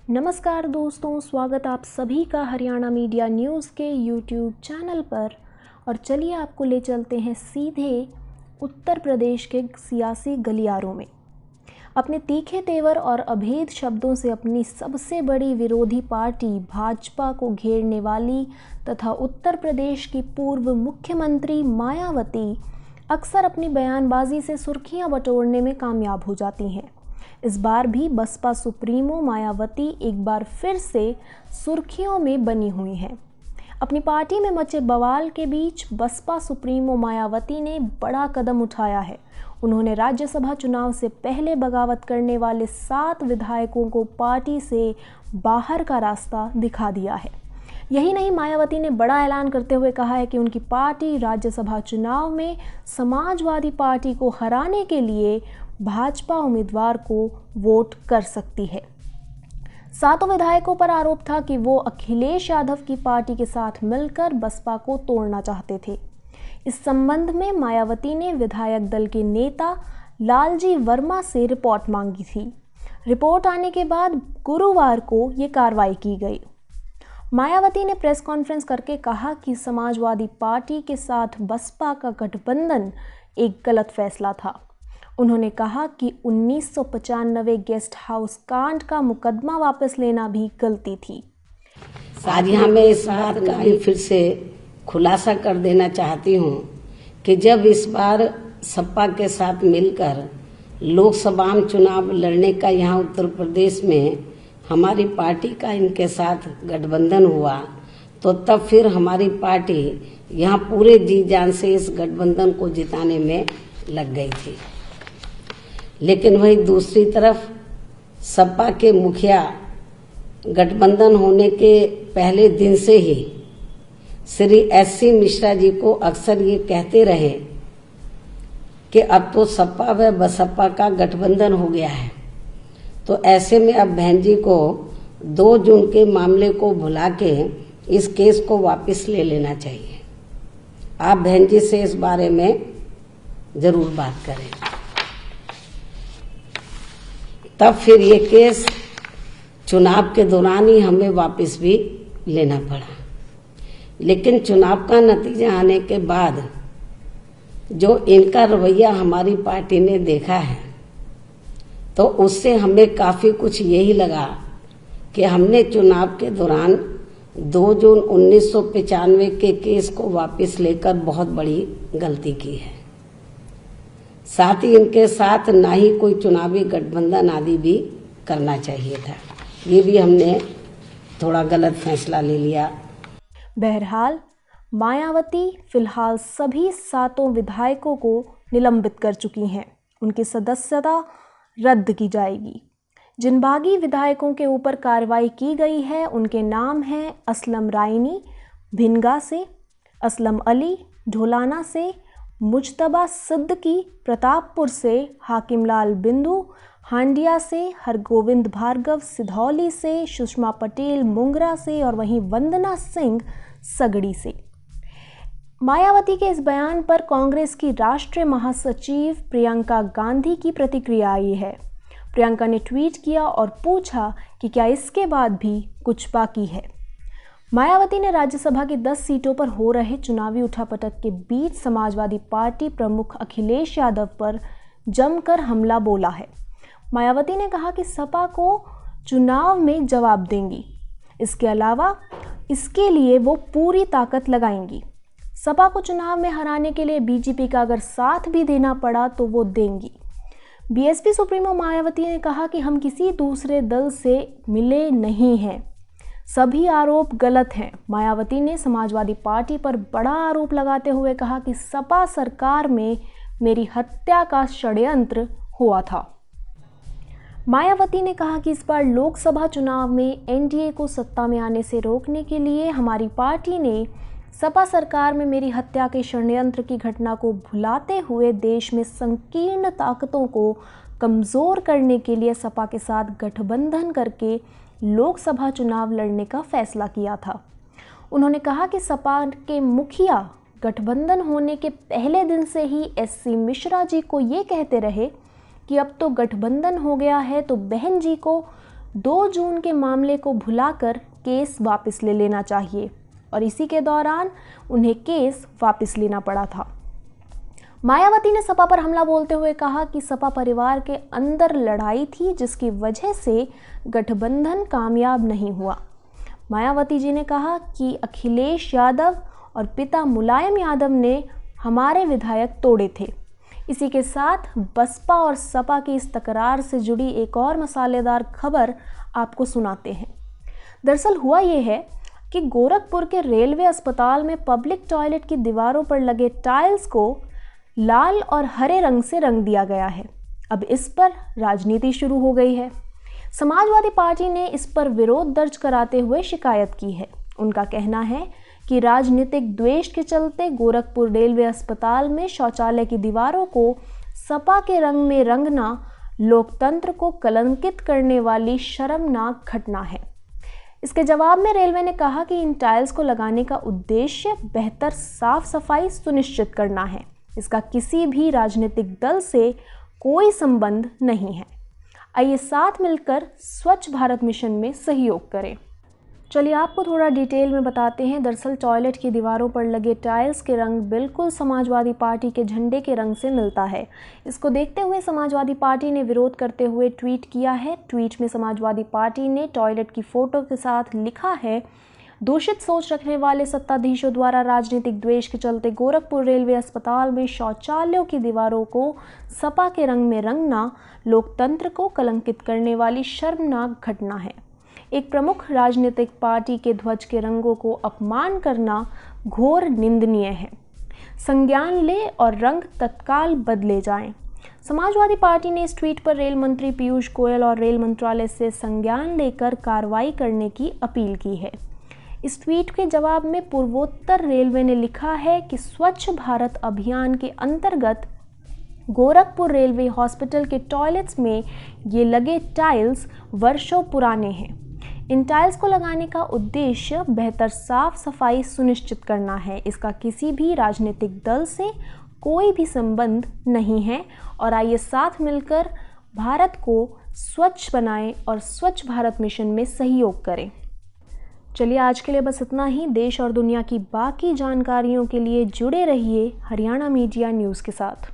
नमस्कार दोस्तों, स्वागत आप सभी का हरियाणा मीडिया न्यूज़ के यूट्यूब चैनल पर। और चलिए आपको ले चलते हैं सीधे उत्तर प्रदेश के सियासी गलियारों में। अपने तीखे तेवर और अभेद शब्दों से अपनी सबसे बड़ी विरोधी पार्टी भाजपा को घेरने वाली तथा उत्तर प्रदेश की पूर्व मुख्यमंत्री मायावती अक्सर अपनी बयानबाजी से सुर्खियां बटोरने में कामयाब हो जाती हैं। इस बार भी बसपा सुप्रीमो मायावती एक बार फिर से सुर्खियों में बनी हुई हैं। अपनी पार्टी में मचे बवाल के बीच बसपा सुप्रीमो मायावती ने बड़ा कदम उठाया है। उन्होंने राज्यसभा चुनाव से पहले बगावत करने वाले 7 विधायकों को पार्टी से बाहर का रास्ता दिखा दिया है। यही नहीं, मायावती ने बड़ा ऐलान करते हुए कहा है कि उनकी पार्टी राज्यसभा चुनाव में समाजवादी पार्टी को हराने के लिए भाजपा उम्मीदवार को वोट कर सकती है। 7 विधायकों पर आरोप था कि वो अखिलेश यादव की पार्टी के साथ मिलकर बसपा को तोड़ना चाहते थे। इस संबंध में मायावती ने विधायक दल के नेता लालजी वर्मा से रिपोर्ट मांगी थी। रिपोर्ट आने के बाद गुरुवार को ये कार्रवाई की गई। मायावती ने प्रेस कॉन्फ्रेंस करके कहा कि समाजवादी पार्टी के साथ बसपा का गठबंधन एक गलत फैसला था। उन्होंने कहा कि 1995 गेस्ट हाउस कांड का मुकदमा वापस लेना भी गलती थी। आज यहाँ मैं इस बात का भी फिर से खुलासा कर देना चाहती हूँ कि जब इस बार सपा के साथ मिलकर लोकसभा चुनाव लड़ने का यहाँ उत्तर प्रदेश में हमारी पार्टी का इनके साथ गठबंधन हुआ, तो तब फिर हमारी पार्टी यहाँ पूरे जी जान से इस गठबंधन को जिताने में लग गई थी। लेकिन वही दूसरी तरफ सपा के मुखिया गठबंधन होने के पहले दिन से ही श्री एससी मिश्रा जी को अक्सर ये कहते रहे कि अब तो सपा व बसपा का गठबंधन हो गया है। तो ऐसे में अब बहन जी को 2 जून के मामले को भुला के इस केस को वापस ले लेना चाहिए। आप बहन जी से इस बारे में जरूर बात करें। तब फिर ये केस चुनाव के दौरान ही हमें वापस भी लेना पड़ा। लेकिन चुनाव का नतीजा आने के बाद जो इनका रवैया हमारी पार्टी ने देखा है, तो उससे हमें काफी कुछ यही लगा कि हमने चुनाव के दौरान 2 जून 1995 के केस को वापस लेकर बहुत बड़ी गलती की है। साथ ही इनके साथ ना ही कोई चुनावी गठबंधन आदि भी करना चाहिए था। ये भी हमने थोड़ा गलत फैसला ले लिया। बहरहाल मायावती फिलहाल सभी 7 विधायकों को निलंबित कर चुकी हैं। उनकी सदस्यता रद्द की जाएगी। जिन बागी विधायकों के ऊपर कार्रवाई की गई है उनके नाम हैं असलम रायनी भिनगा से, असलम अली ढोलाना से, मुजतबा सिद्दीकी प्रतापपुर से, हाकिमलाल बिंदु हांडिया से, हरगोविंद भार्गव सिधौली से, सुषमा पटेल मुंगरा से और वहीं वंदना सिंह सगड़ी से। मायावती के इस बयान पर कांग्रेस की राष्ट्रीय महासचिव प्रियंका गांधी की प्रतिक्रिया आई है। प्रियंका ने ट्वीट किया और पूछा कि क्या इसके बाद भी कुछ बाकी है। मायावती ने राज्यसभा की 10 सीटों पर हो रहे चुनावी उठापटक के बीच समाजवादी पार्टी प्रमुख अखिलेश यादव पर जमकर हमला बोला है। मायावती ने कहा कि सपा को चुनाव में जवाब देंगी। इसके अलावा इसके लिए वो पूरी ताकत लगाएंगी। सपा को चुनाव में हराने के लिए बीजेपी का अगर साथ भी देना पड़ा तो वो देंगी। बीएसपी सुप्रीमो मायावती ने कहा कि हम किसी दूसरे दल से मिले नहीं हैं, सभी आरोप गलत हैं। मायावती ने समाजवादी पार्टी पर बड़ा आरोप लगाते हुए कहा कि सपा सरकार में मेरी हत्या का षड्यंत्र हुआ था। मायावती ने कहा कि इस बार लोकसभा चुनाव में एनडीए को सत्ता में आने से रोकने के लिए हमारी पार्टी ने सपा सरकार में मेरी हत्या के षड्यंत्र की घटना को भुलाते हुए देश में संकीर्ण ताकतों को कमज़ोर करने के लिए सपा के साथ गठबंधन करके लोकसभा चुनाव लड़ने का फैसला किया था। उन्होंने कहा कि सपा के मुखिया गठबंधन होने के पहले दिन से ही एससी मिश्रा जी को ये कहते रहे कि अब तो गठबंधन हो गया है तो बहन जी को 2 जून के मामले को भुलाकर केस वापस ले लेना चाहिए और इसी के दौरान उन्हें केस वापस लेना पड़ा था। मायावती ने सपा पर हमला बोलते हुए कहा कि सपा परिवार के अंदर लड़ाई थी जिसकी वजह से गठबंधन कामयाब नहीं हुआ। मायावती जी ने कहा कि अखिलेश यादव और पिता मुलायम यादव ने हमारे विधायक तोड़े थे। इसी के साथ बसपा और सपा की इस तकरार से जुड़ी एक और मसालेदार खबर आपको सुनाते हैं। दरअसल हुआ ये है कि गोरखपुर के रेलवे अस्पताल में पब्लिक टॉयलेट की दीवारों पर लगे टाइल्स को लाल और हरे रंग से रंग दिया गया है। अब इस पर राजनीति शुरू हो गई है। समाजवादी पार्टी ने इस पर विरोध दर्ज कराते हुए शिकायत की है। उनका कहना है कि राजनीतिक द्वेष के चलते गोरखपुर रेलवे अस्पताल में शौचालय की दीवारों को सपा के रंग में रंगना लोकतंत्र को कलंकित करने वाली शर्मनाक घटना है। इसके जवाब में रेलवे ने कहा कि इन टाइल्स को लगाने का उद्देश्य बेहतर साफ सफाई सुनिश्चित करना है। इसका किसी भी राजनीतिक दल से कोई संबंध नहीं है। आइए साथ मिलकर स्वच्छ भारत मिशन में सहयोग करें। चलिए आपको थोड़ा डिटेल में बताते हैं। दरअसल टॉयलेट की दीवारों पर लगे टाइल्स के रंग बिल्कुल समाजवादी पार्टी के झंडे के रंग से मिलता है। इसको देखते हुए समाजवादी पार्टी ने विरोध करते हुए ट्वीट किया है। ट्वीट में समाजवादी पार्टी ने टॉयलेट की फोटो के साथ लिखा है, दूषित सोच रखने वाले सत्ताधीशों द्वारा राजनीतिक द्वेष के चलते गोरखपुर रेलवे अस्पताल में शौचालयों की दीवारों को सपा के रंग में रंगना लोकतंत्र को कलंकित करने वाली शर्मनाक घटना है। एक प्रमुख राजनीतिक पार्टी के ध्वज के रंगों को अपमान करना घोर निंदनीय है। संज्ञान ले और रंग तत्काल बदले जाएं। समाजवादी पार्टी ने इस ट्वीट पर रेल मंत्री पीयूष गोयल और रेल मंत्रालय से संज्ञान लेकर कार्रवाई करने की अपील की है। इस ट्वीट के जवाब में पूर्वोत्तर रेलवे ने लिखा है कि स्वच्छ भारत अभियान के अंतर्गत गोरखपुर रेलवे हॉस्पिटल के टॉयलेट्स में ये लगे टाइल्स वर्षों पुराने हैं। इन टाइल्स को लगाने का उद्देश्य बेहतर साफ सफाई सुनिश्चित करना है। इसका किसी भी राजनीतिक दल से कोई भी संबंध नहीं है। और आइए साथ मिलकर भारत को स्वच्छ बनाएं और स्वच्छ भारत मिशन में सहयोग करें। चलिए आज के लिए बस इतना ही। देश और दुनिया की बाकी जानकारियों के लिए जुड़े रहिए हरियाणा मीडिया न्यूज़ के साथ।